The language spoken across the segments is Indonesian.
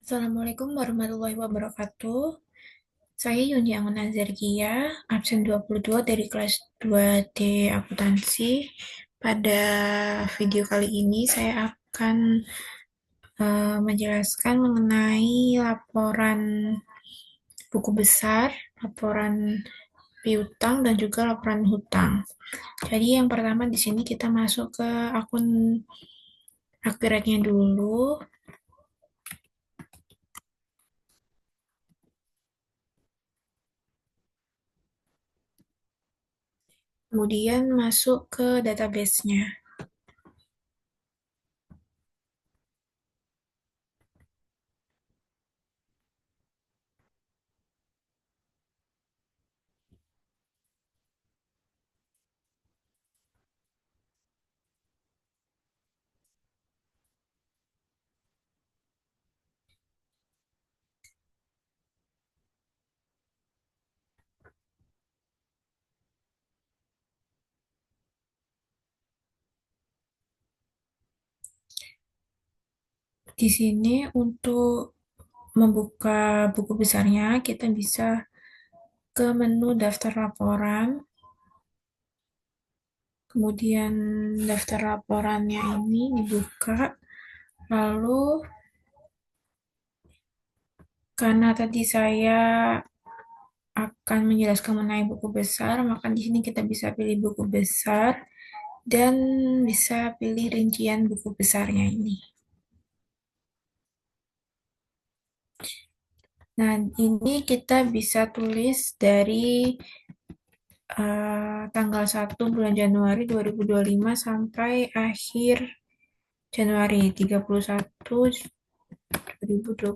Assalamualaikum warahmatullahi wabarakatuh. Saya Yuni Angon Azargia, absen 22 dari kelas 2D Akuntansi. Pada video kali ini saya akan menjelaskan mengenai laporan buku besar, laporan piutang, dan juga laporan hutang. Jadi yang pertama di sini kita masuk ke akun akhiratnya dulu. Kemudian masuk ke database-nya. Di sini untuk membuka buku besarnya, kita bisa ke menu daftar laporan, kemudian daftar laporannya ini dibuka, lalu karena tadi saya akan menjelaskan mengenai buku besar, maka di sini kita bisa pilih buku besar dan bisa pilih rincian buku besarnya ini. Nah, ini kita bisa tulis dari tanggal 1 bulan Januari 2025 sampai akhir Januari 31 2025.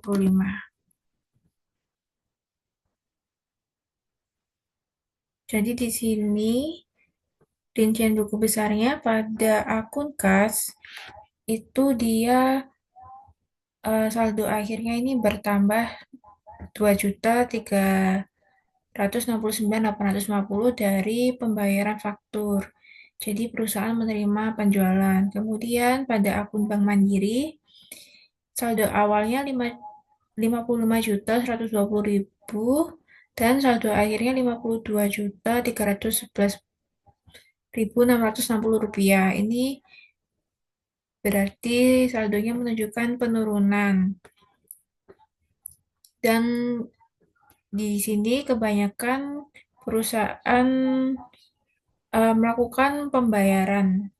Jadi di sini rincian buku besarnya pada akun kas itu dia saldo akhirnya ini bertambah 2.369.850 dari pembayaran faktur. Jadi perusahaan menerima penjualan. Kemudian pada akun Bank Mandiri saldo awalnya 55.120.000 dan saldo akhirnya 52.311.660 rupiah. Ini berarti saldonya menunjukkan penurunan. Dan di sini kebanyakan perusahaan melakukan pembelian.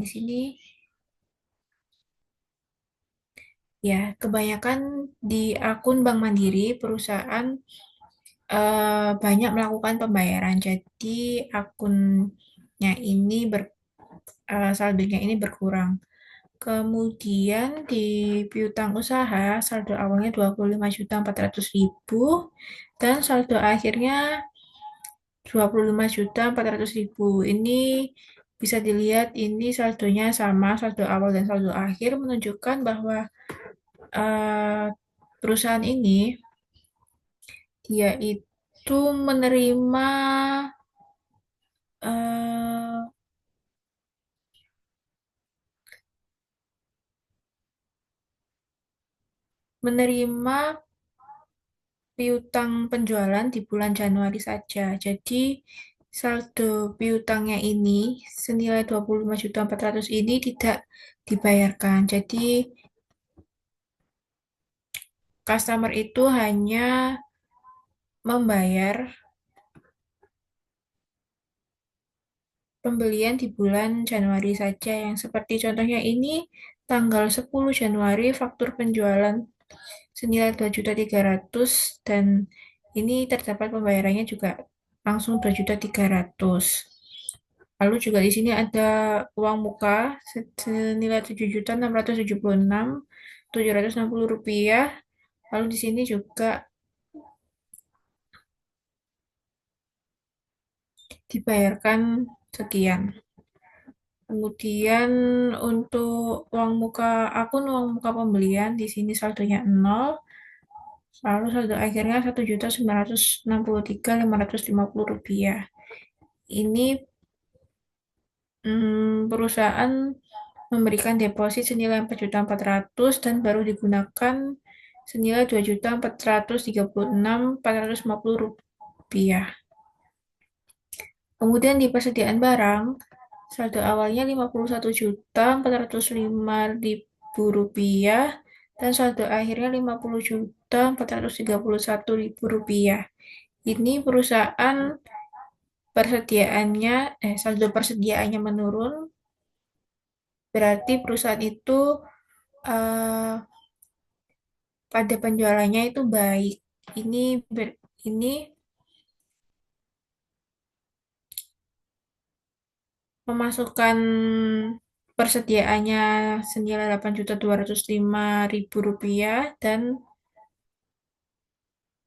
Di sini ya kebanyakan di akun Bank Mandiri perusahaan banyak melakukan pembayaran. Jadi akunnya ini saldonya ini berkurang. Kemudian di piutang usaha saldo awalnya 25.400.000 dan saldo akhirnya 25.400.000. Ini bisa dilihat ini saldonya sama, saldo awal dan saldo akhir menunjukkan bahwa eh, perusahaan ini dia itu eh, menerima piutang penjualan di bulan Januari saja. Jadi saldo piutangnya ini senilai 25.400 ini tidak dibayarkan. Jadi customer itu hanya membayar pembelian di bulan Januari saja, yang seperti contohnya ini tanggal 10 Januari faktur penjualan senilai 2.300.000 dan ini terdapat pembayarannya juga langsung 2.300.000. Lalu juga di sini ada uang muka senilai 7.676.760 rupiah. Lalu di sini juga dibayarkan sekian. Kemudian untuk uang muka pembelian di sini saldonya 0, lalu saldo akhirnya 1.963.550 rupiah. Ini perusahaan memberikan deposit senilai 4.400.000 dan baru digunakan senilai 2.436.450 rupiah. Kemudian di persediaan barang, saldo awalnya 51.405.000 rupiah dan saldo akhirnya 50.431.000 rupiah. Ini saldo persediaannya menurun, berarti perusahaan itu eh, pada penjualannya itu baik. Ini ini memasukkan persediaannya senilai 8.205.000 rupiah dan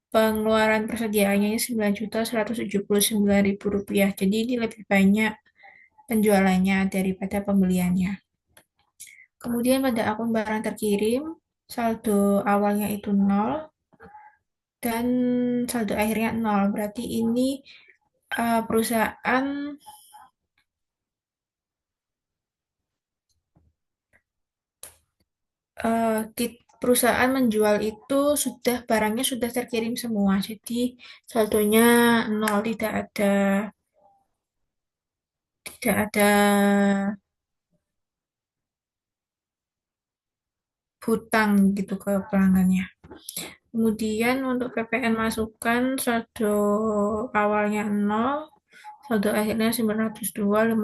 pengeluaran persediaannya ini 9.179.000 rupiah. Jadi ini lebih banyak penjualannya daripada pembeliannya. Kemudian pada akun barang terkirim, saldo awalnya itu nol dan saldo akhirnya nol. Berarti ini perusahaan perusahaan menjual itu barangnya sudah terkirim semua. Jadi saldonya nol, tidak ada hutang gitu ke pelanggannya. Kemudian untuk PPN masukan saldo awalnya nol, saldo akhirnya 902.550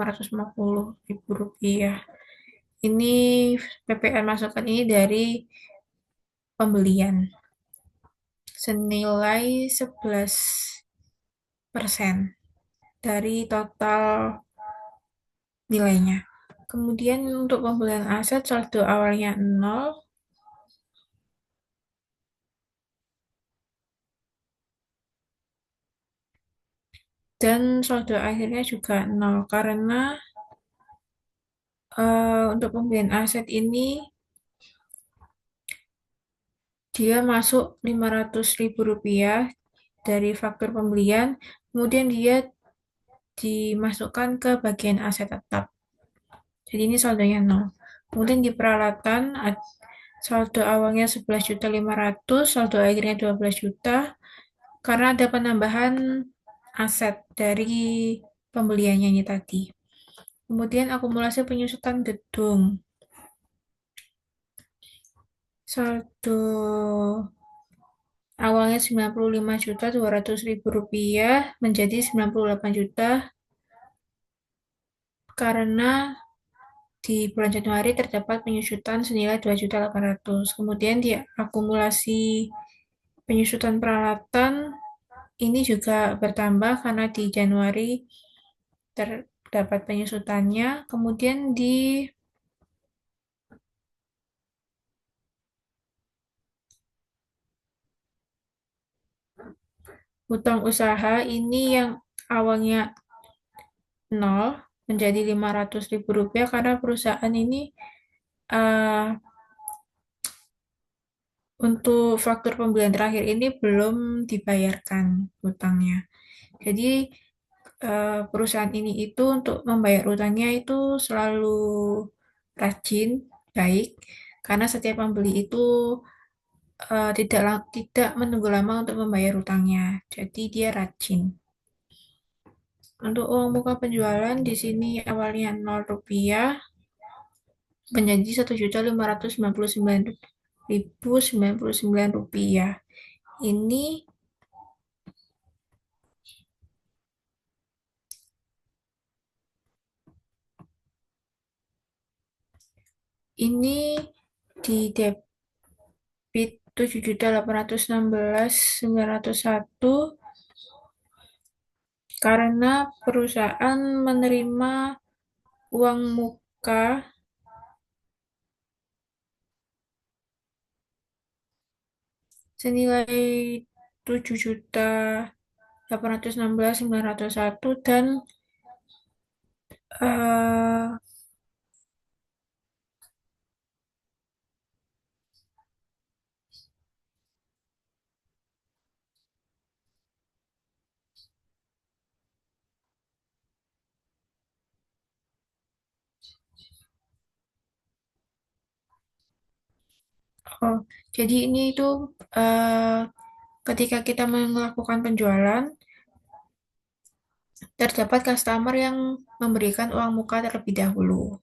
rupiah. Ini PPN masukan ini dari pembelian senilai 11% dari total nilainya. Kemudian untuk pembelian aset saldo awalnya nol dan saldo akhirnya juga nol karena untuk pembelian aset ini dia masuk 500.000 rupiah dari faktur pembelian, kemudian dia dimasukkan ke bagian aset tetap. Jadi ini saldonya nol. Kemudian di peralatan saldo awalnya 11.500.000, saldo akhirnya 12 juta karena ada penambahan aset dari pembeliannya ini tadi. Kemudian akumulasi penyusutan gedung. Saldo awalnya 95.200.000 rupiah menjadi 98 juta karena di bulan Januari terdapat penyusutan senilai 2.800.000. Kemudian di akumulasi penyusutan peralatan ini juga bertambah karena di Januari terdapat penyusutannya. Kemudian di hutang usaha ini yang awalnya nol menjadi 500.000 rupiah karena perusahaan ini uh, untuk faktur pembelian terakhir ini belum dibayarkan hutangnya. Jadi perusahaan ini itu untuk membayar hutangnya itu selalu rajin, baik, karena setiap pembeli itu tidak menunggu lama untuk membayar hutangnya. Jadi dia rajin. Untuk uang muka penjualan di sini awalnya 0 rupiah menjadi 1.599.099 rupiah. Ini ini di debit 7.816.901 karena perusahaan menerima uang muka senilai 7.816.901 dan eh, Oh, jadi ini itu eh, ketika kita melakukan penjualan, terdapat customer yang memberikan uang muka terlebih dahulu.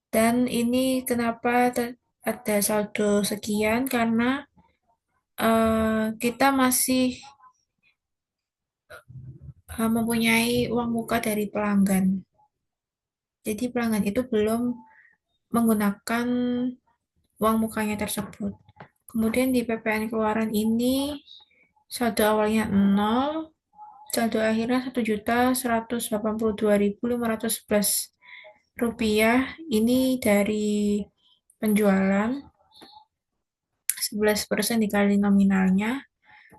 Dan ini kenapa ada saldo sekian karena kita masih mempunyai uang muka dari pelanggan. Jadi pelanggan itu belum menggunakan uang mukanya tersebut. Kemudian di PPN keluaran ini saldo awalnya 0, saldo akhirnya 1.182.511 rupiah. Ini dari penjualan 11% dikali nominalnya.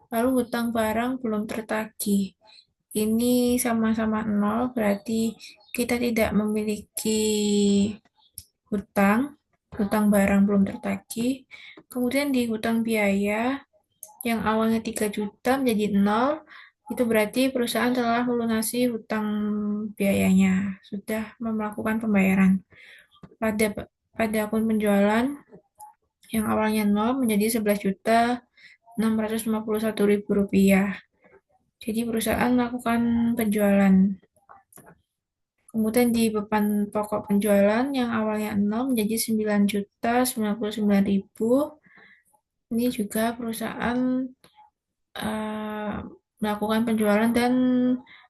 Lalu hutang barang belum tertagih. Ini sama-sama 0, berarti kita tidak memiliki hutang. Hutang barang belum tertagih. Kemudian di hutang biaya yang awalnya 3 juta menjadi 0, itu berarti perusahaan telah melunasi hutang biayanya, sudah melakukan pembayaran. Pada pada akun penjualan yang awalnya 0 menjadi 11.651.000 rupiah. Jadi perusahaan melakukan penjualan. Kemudian di beban pokok penjualan yang awalnya 0 menjadi 9.099.000. Ini juga perusahaan eh, melakukan penjualan dan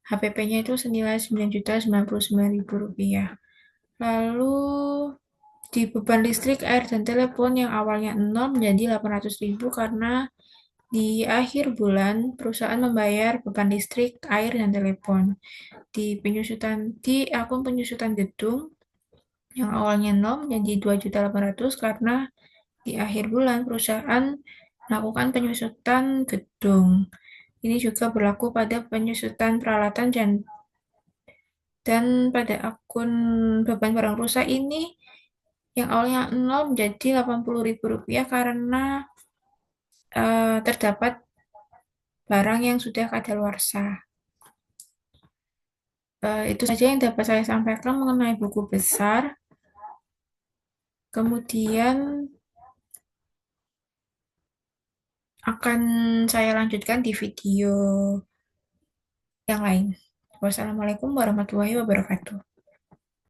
HPP-nya itu senilai 9.099.000 rupiah. Lalu di beban listrik, air, dan telepon yang awalnya 0 menjadi 800.000 karena di akhir bulan perusahaan membayar beban listrik, air, dan telepon. Di akun penyusutan gedung yang awalnya 0 menjadi 2.800.000 karena di akhir bulan perusahaan melakukan penyusutan gedung. Ini juga berlaku pada penyusutan peralatan dan pada akun beban barang rusak ini yang awalnya 0 menjadi 80.000 rupiah karena terdapat barang yang sudah kadaluarsa. Itu saja yang dapat saya sampaikan mengenai buku besar. Kemudian akan saya lanjutkan di video yang lain. Wassalamualaikum warahmatullahi wabarakatuh.